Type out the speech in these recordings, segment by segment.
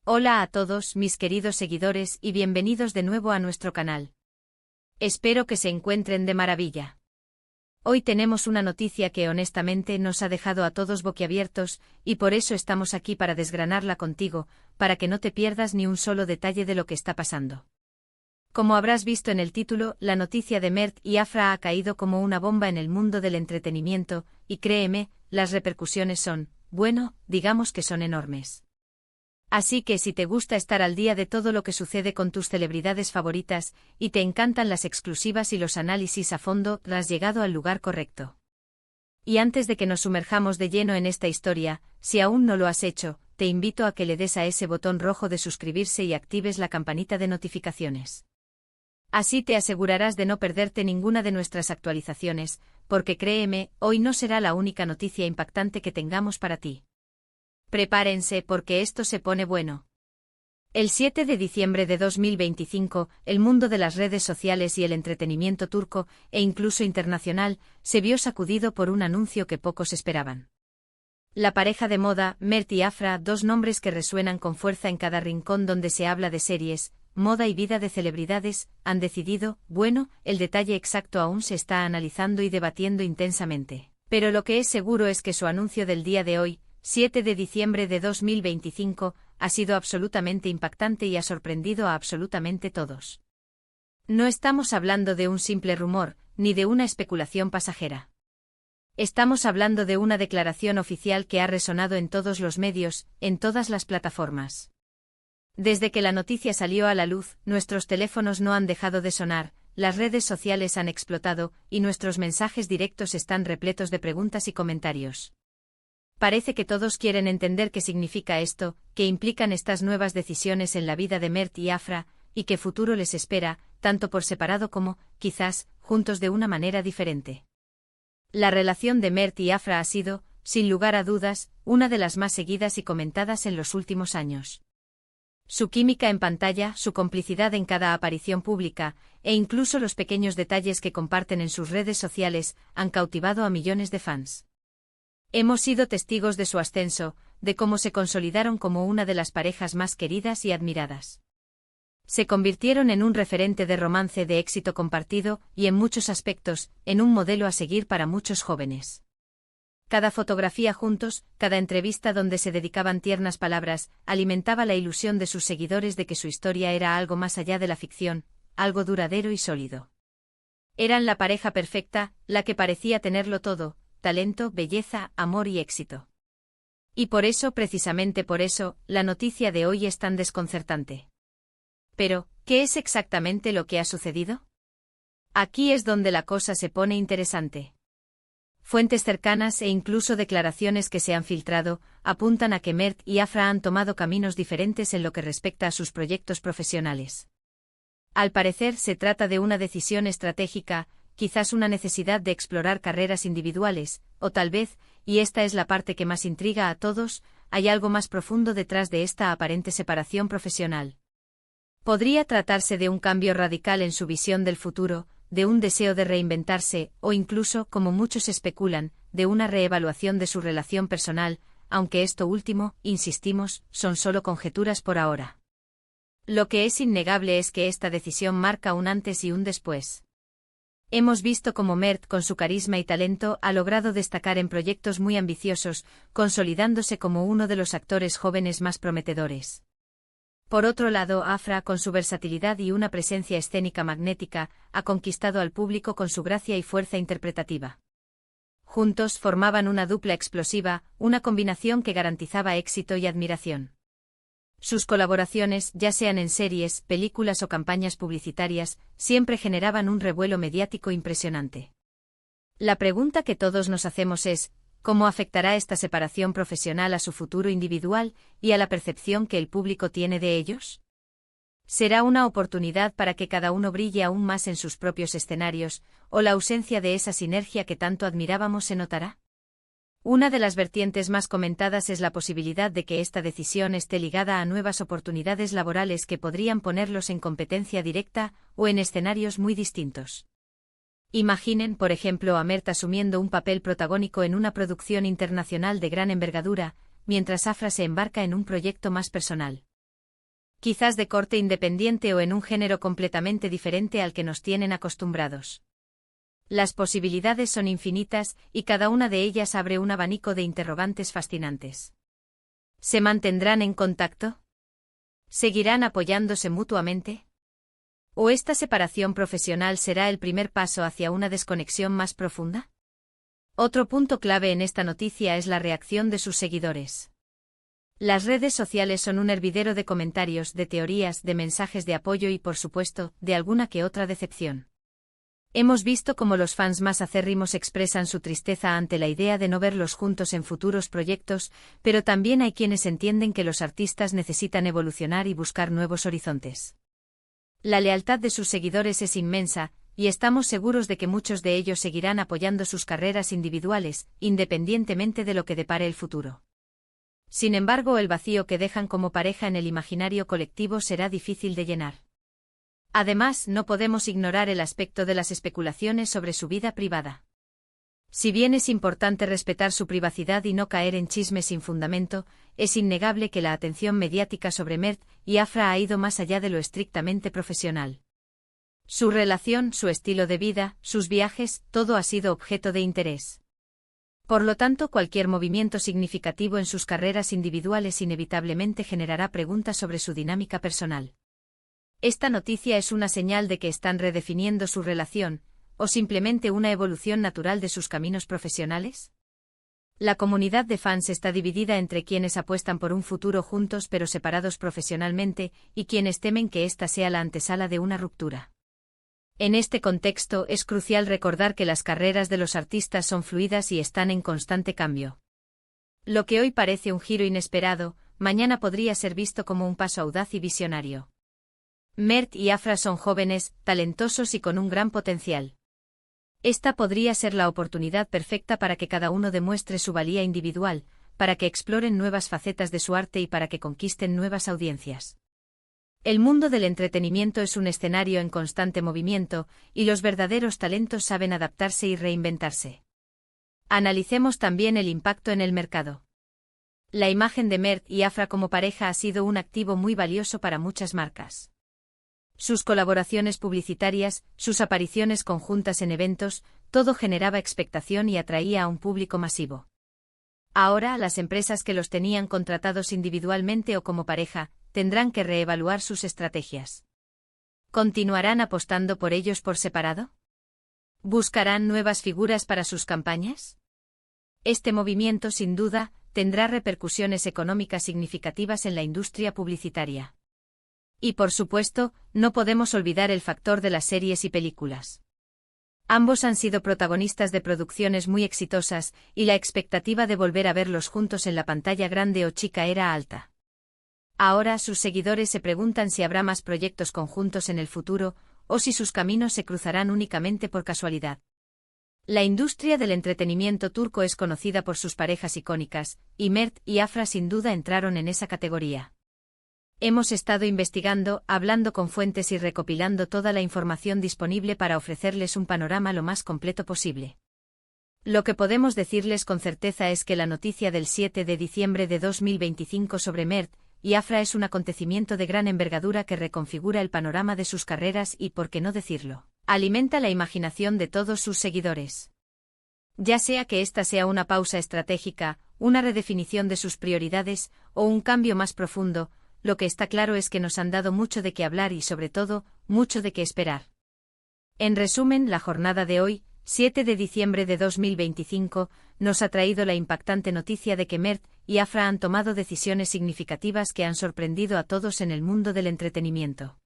Hola a todos mis queridos seguidores y bienvenidos de nuevo a nuestro canal. Espero que se encuentren de maravilla. Hoy tenemos una noticia que honestamente nos ha dejado a todos boquiabiertos y por eso estamos aquí para desgranarla contigo, para que no te pierdas ni un solo detalle de lo que está pasando. Como habrás visto en el título, la noticia de Mert y Afra ha caído como una bomba en el mundo del entretenimiento, y créeme, las repercusiones son, bueno, digamos que son enormes. Así que si te gusta estar al día de todo lo que sucede con tus celebridades favoritas, y te encantan las exclusivas y los análisis a fondo, has llegado al lugar correcto. Y antes de que nos sumerjamos de lleno en esta historia, si aún no lo has hecho, te invito a que le des a ese botón rojo de suscribirse y actives la campanita de notificaciones. Así te asegurarás de no perderte ninguna de nuestras actualizaciones, porque créeme, hoy no será la única noticia impactante que tengamos para ti. Prepárense porque esto se pone bueno. El 7 de diciembre de 2025, el mundo de las redes sociales y el entretenimiento turco, e incluso internacional, se vio sacudido por un anuncio que pocos esperaban. La pareja de moda, Mert y Afra, dos nombres que resuenan con fuerza en cada rincón donde se habla de series, moda y vida de celebridades, han decidido, bueno, el detalle exacto aún se está analizando y debatiendo intensamente. Pero lo que es seguro es que su anuncio del día de hoy, 7 de diciembre de 2025, ha sido absolutamente impactante y ha sorprendido a absolutamente todos. No estamos hablando de un simple rumor, ni de una especulación pasajera. Estamos hablando de una declaración oficial que ha resonado en todos los medios, en todas las plataformas. Desde que la noticia salió a la luz, nuestros teléfonos no han dejado de sonar, las redes sociales han explotado, y nuestros mensajes directos están repletos de preguntas y comentarios. Parece que todos quieren entender qué significa esto, qué implican estas nuevas decisiones en la vida de Mert y Afra, y qué futuro les espera, tanto por separado como, quizás, juntos de una manera diferente. La relación de Mert y Afra ha sido, sin lugar a dudas, una de las más seguidas y comentadas en los últimos años. Su química en pantalla, su complicidad en cada aparición pública, e incluso los pequeños detalles que comparten en sus redes sociales, han cautivado a millones de fans. Hemos sido testigos de su ascenso, de cómo se consolidaron como una de las parejas más queridas y admiradas. Se convirtieron en un referente de romance de éxito compartido y en muchos aspectos, en un modelo a seguir para muchos jóvenes. Cada fotografía juntos, cada entrevista donde se dedicaban tiernas palabras, alimentaba la ilusión de sus seguidores de que su historia era algo más allá de la ficción, algo duradero y sólido. Eran la pareja perfecta, la que parecía tenerlo todo: talento, belleza, amor y éxito. Y por eso, precisamente por eso, la noticia de hoy es tan desconcertante. Pero, ¿qué es exactamente lo que ha sucedido? Aquí es donde la cosa se pone interesante. Fuentes cercanas e incluso declaraciones que se han filtrado, apuntan a que Mert y Afra han tomado caminos diferentes en lo que respecta a sus proyectos profesionales. Al parecer se trata de una decisión estratégica, quizás una necesidad de explorar carreras individuales, o tal vez, y esta es la parte que más intriga a todos, hay algo más profundo detrás de esta aparente separación profesional. Podría tratarse de un cambio radical en su visión del futuro, de un deseo de reinventarse, o incluso, como muchos especulan, de una reevaluación de su relación personal, aunque esto último, insistimos, son solo conjeturas por ahora. Lo que es innegable es que esta decisión marca un antes y un después. Hemos visto cómo Mert, con su carisma y talento, ha logrado destacar en proyectos muy ambiciosos, consolidándose como uno de los actores jóvenes más prometedores. Por otro lado, Afra, con su versatilidad y una presencia escénica magnética, ha conquistado al público con su gracia y fuerza interpretativa. Juntos formaban una dupla explosiva, una combinación que garantizaba éxito y admiración. Sus colaboraciones, ya sean en series, películas o campañas publicitarias, siempre generaban un revuelo mediático impresionante. La pregunta que todos nos hacemos es, ¿cómo afectará esta separación profesional a su futuro individual y a la percepción que el público tiene de ellos? ¿Será una oportunidad para que cada uno brille aún más en sus propios escenarios, o la ausencia de esa sinergia que tanto admirábamos se notará? Una de las vertientes más comentadas es la posibilidad de que esta decisión esté ligada a nuevas oportunidades laborales que podrían ponerlos en competencia directa o en escenarios muy distintos. Imaginen, por ejemplo, a Mert asumiendo un papel protagónico en una producción internacional de gran envergadura, mientras Afra se embarca en un proyecto más personal. Quizás de corte independiente o en un género completamente diferente al que nos tienen acostumbrados. Las posibilidades son infinitas, y cada una de ellas abre un abanico de interrogantes fascinantes. ¿Se mantendrán en contacto? ¿Seguirán apoyándose mutuamente? ¿O esta separación profesional será el primer paso hacia una desconexión más profunda? Otro punto clave en esta noticia es la reacción de sus seguidores. Las redes sociales son un hervidero de comentarios, de teorías, de mensajes de apoyo y, por supuesto, de alguna que otra decepción. Hemos visto cómo los fans más acérrimos expresan su tristeza ante la idea de no verlos juntos en futuros proyectos, pero también hay quienes entienden que los artistas necesitan evolucionar y buscar nuevos horizontes. La lealtad de sus seguidores es inmensa, y estamos seguros de que muchos de ellos seguirán apoyando sus carreras individuales, independientemente de lo que depare el futuro. Sin embargo, el vacío que dejan como pareja en el imaginario colectivo será difícil de llenar. Además, no podemos ignorar el aspecto de las especulaciones sobre su vida privada. Si bien es importante respetar su privacidad y no caer en chismes sin fundamento, es innegable que la atención mediática sobre Mert y Afra ha ido más allá de lo estrictamente profesional. Su relación, su estilo de vida, sus viajes, todo ha sido objeto de interés. Por lo tanto, cualquier movimiento significativo en sus carreras individuales inevitablemente generará preguntas sobre su dinámica personal. ¿Esta noticia es una señal de que están redefiniendo su relación, o simplemente una evolución natural de sus caminos profesionales? La comunidad de fans está dividida entre quienes apuestan por un futuro juntos pero separados profesionalmente, y quienes temen que esta sea la antesala de una ruptura. En este contexto, es crucial recordar que las carreras de los artistas son fluidas y están en constante cambio. Lo que hoy parece un giro inesperado, mañana podría ser visto como un paso audaz y visionario. Mert y Afra son jóvenes, talentosos y con un gran potencial. Esta podría ser la oportunidad perfecta para que cada uno demuestre su valía individual, para que exploren nuevas facetas de su arte y para que conquisten nuevas audiencias. El mundo del entretenimiento es un escenario en constante movimiento, y los verdaderos talentos saben adaptarse y reinventarse. Analicemos también el impacto en el mercado. La imagen de Mert y Afra como pareja ha sido un activo muy valioso para muchas marcas. Sus colaboraciones publicitarias, sus apariciones conjuntas en eventos, todo generaba expectación y atraía a un público masivo. Ahora, las empresas que los tenían contratados individualmente o como pareja, tendrán que reevaluar sus estrategias. ¿Continuarán apostando por ellos por separado? ¿Buscarán nuevas figuras para sus campañas? Este movimiento, sin duda, tendrá repercusiones económicas significativas en la industria publicitaria. Y por supuesto, no podemos olvidar el factor de las series y películas. Ambos han sido protagonistas de producciones muy exitosas, y la expectativa de volver a verlos juntos en la pantalla grande o chica era alta. Ahora sus seguidores se preguntan si habrá más proyectos conjuntos en el futuro, o si sus caminos se cruzarán únicamente por casualidad. La industria del entretenimiento turco es conocida por sus parejas icónicas, y Mert y Afra sin duda entraron en esa categoría. Hemos estado investigando, hablando con fuentes y recopilando toda la información disponible para ofrecerles un panorama lo más completo posible. Lo que podemos decirles con certeza es que la noticia del 7 de diciembre de 2025 sobre Mert y Afra es un acontecimiento de gran envergadura que reconfigura el panorama de sus carreras y, por qué no decirlo, alimenta la imaginación de todos sus seguidores. Ya sea que esta sea una pausa estratégica, una redefinición de sus prioridades, o un cambio más profundo, lo que está claro es que nos han dado mucho de qué hablar y, sobre todo, mucho de qué esperar. En resumen, la jornada de hoy, 7 de diciembre de 2025, nos ha traído la impactante noticia de que Mert y Afra han tomado decisiones significativas que han sorprendido a todos en el mundo del entretenimiento.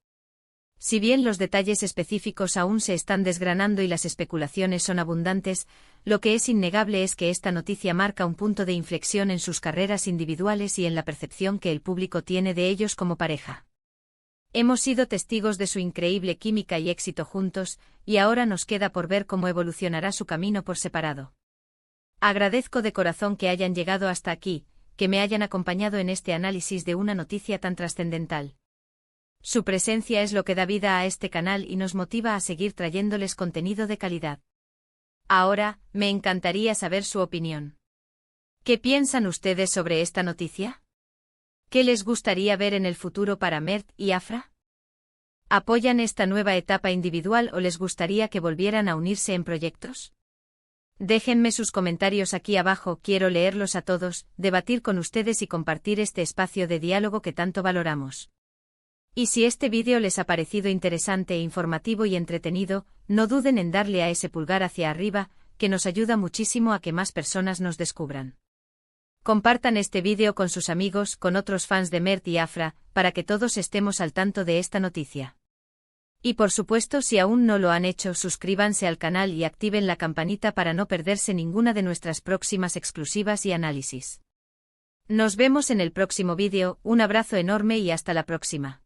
Si bien los detalles específicos aún se están desgranando y las especulaciones son abundantes, lo que es innegable es que esta noticia marca un punto de inflexión en sus carreras individuales y en la percepción que el público tiene de ellos como pareja. Hemos sido testigos de su increíble química y éxito juntos, y ahora nos queda por ver cómo evolucionará su camino por separado. Agradezco de corazón que hayan llegado hasta aquí, que me hayan acompañado en este análisis de una noticia tan trascendental. Su presencia es lo que da vida a este canal y nos motiva a seguir trayéndoles contenido de calidad. Ahora, me encantaría saber su opinión. ¿Qué piensan ustedes sobre esta noticia? ¿Qué les gustaría ver en el futuro para Mert y Afra? ¿Apoyan esta nueva etapa individual o les gustaría que volvieran a unirse en proyectos? Déjenme sus comentarios aquí abajo, quiero leerlos a todos, debatir con ustedes y compartir este espacio de diálogo que tanto valoramos. Y si este vídeo les ha parecido interesante, informativo y entretenido, no duden en darle a ese pulgar hacia arriba, que nos ayuda muchísimo a que más personas nos descubran. Compartan este vídeo con sus amigos, con otros fans de Mert y Afra, para que todos estemos al tanto de esta noticia. Y por supuesto, si aún no lo han hecho, suscríbanse al canal y activen la campanita para no perderse ninguna de nuestras próximas exclusivas y análisis. Nos vemos en el próximo vídeo, un abrazo enorme y hasta la próxima.